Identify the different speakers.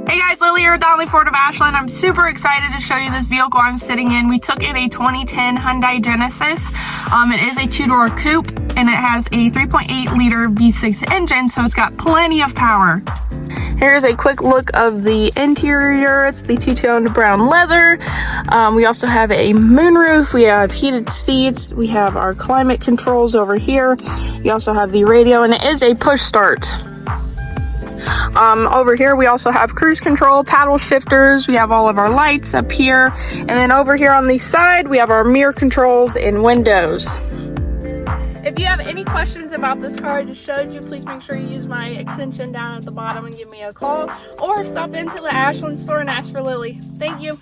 Speaker 1: Hey guys, Lily here at Donnelly Ford of Ashland. I'm super excited to show you this vehicle I'm sitting in. We took in a 2010 Hyundai Genesis. It is a two-door coupe and it has a 3.8 liter V6 engine, so it's got plenty of power. Here's a quick look of the interior. It's the two-toned brown leather. We also have a moonroof. We have heated seats. We have our climate controls over here. You also have the radio, and it is a push start. Over here we also have cruise control, paddle shifters, we have all of our lights up here, and then over here on the side we have our mirror controls and windows. If you have any questions about this car I just showed you, please make sure you use my extension down at the bottom and give me a call, or stop into the Ashland store and ask for Lily. Thank you.